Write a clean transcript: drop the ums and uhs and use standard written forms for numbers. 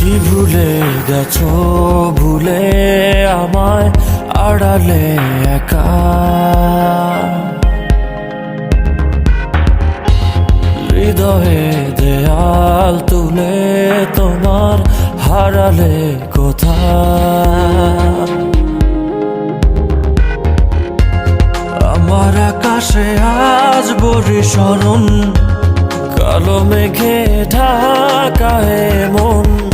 কি ভুলে গেছো, ভুলে আমায় আড়ালে একা। হৃদয়ে দেয়াল তুলে তোমার হারালে কোথায়। আমার আকাশে আজ বর্ষণ, কালো মেঘে ঢাকা মন।